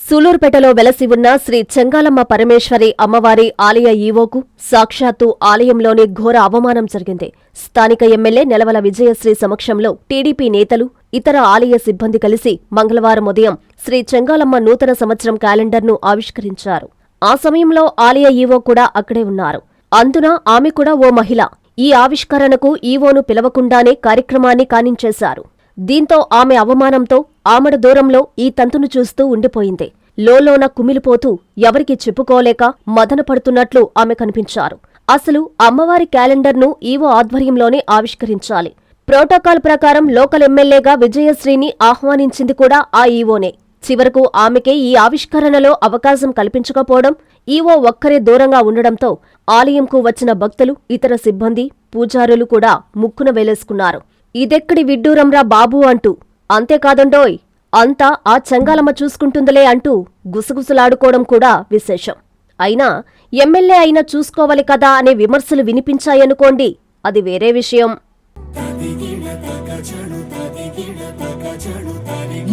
సూలూరుపేటలో వెలసి ఉన్న శ్రీ చెంగాలమ్మ పరమేశ్వరి అమ్మవారి ఆలయ ఈవోకు సాక్షాత్తు ఆలయంలోనే ఘోర అవమానం జరిగింది. స్థానిక ఎమ్మెల్యే నెలవల విజయశ్రీ సమక్షంలో టీడీపీ నేతలు, ఇతర ఆలయ సిబ్బంది కలిసి మంగళవారం ఉదయం శ్రీ చెంగాలమ్మ నూతన సంవత్సరం క్యాలెండర్ను ఆవిష్కరించారు. ఆ సమయంలో ఆలయ ఈవో కూడా అక్కడే ఉన్నారు. అందున ఆమె కూడా ఓ మహిళ. ఈ ఆవిష్కరణకు ఈవోను పిలవకుండానే కార్యక్రమాన్ని కానించేశారు. దీంతో ఆమె అవమానంతో ఆమడ దూరంలో ఈ తంతును చూస్తూ ఉండిపోయింది. లోలోన కుమిలిపోతూ ఎవరికి చెప్పుకోలేక మదనపడుతున్నట్లు ఆమె కనిపించారు. అసలు అమ్మవారి క్యాలెండర్ను ఈవో ఆధ్వర్యంలోనే ఆవిష్కరించాలి. ప్రోటోకాల్ ప్రకారం లోకల్ ఎమ్మెల్యేగా విజయశ్రీని ఆహ్వానించింది కూడా ఆ ఈవోనే. చివరకు ఆమెకే ఈ ఆవిష్కరణలో అవకాశం కల్పించకపోవడం, ఈవో ఒక్కరే దూరంగా ఉండడంతో ఆలయంకు వచ్చిన భక్తులు, ఇతర సిబ్బంది, పూజారులు కూడా ముక్కున వేలేసుకున్నారు. ఇదెక్కడి విడ్డూరంరా బాబూ అంటూ. అంతేకాదండోయ్, అంతా ఆ చెంగాలమ్మ చూసుకుంటుందిలే అంటూ గుసగుసలాడుకోవడం కూడా విశేషం. అయినా ఎమ్మెల్యే అయినా చూసుకోవాలి కదా అనే విమర్శలు వినిపించాయనుకోండి, అది వేరే విషయం.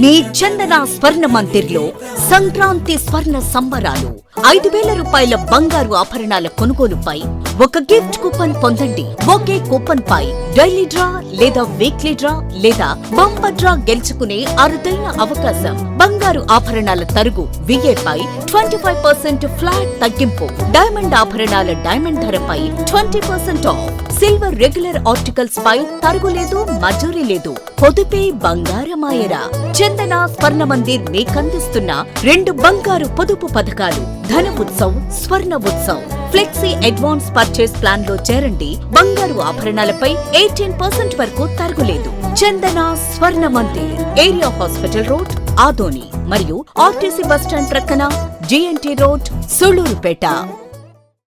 మీ చందన స్వర్ణ మందిర్లో సంక్రాంతి స్వర్ణ సంబరాలు. 5,000 రూపాయల బంగారు ఆభరణాల కొనుగోలుపై ఒక గిఫ్ట్ కూపన్ పొందండి. ఒకే కూపన్ పై డైలీ డ్రా లేదా వీక్లీ డ్రా లేదా బంపర్ డ్రా గెలుచుకునే అరుదైన అవకాశం. బంగారు ఆభరణాల తరుగు VA పై 25% ఫ్లాట్ తగ్గింపు. డైమండ్ ఆభరణాల డైమండ్ ధరపై 20% ఆఫ్. సిల్వర్ రెగ్యులర్ ఆర్టికల్స్ పై తరుగులేదు, మజూరీ లేదు. పొదుపే బంగారమాయరా. చందన స్వర్ణ మందిర్ మీకందిస్తున్న 2 బంగారు పొదుపు పథకాలు. ధన ఉత్సవ్, స్వర్ణ Utsav. Flexi advance purchase plan లో చేరండి. బంగారు ఆభరణాలపై 18% వరకు తరుగులేదు. చందన స్వర్ణ Mandir, area hospital road, Adoni మరియు ఆర్టీసీ బస్టాండ్ ప్రక్కన GNT రోడ్, సూళ్లూరుపేట.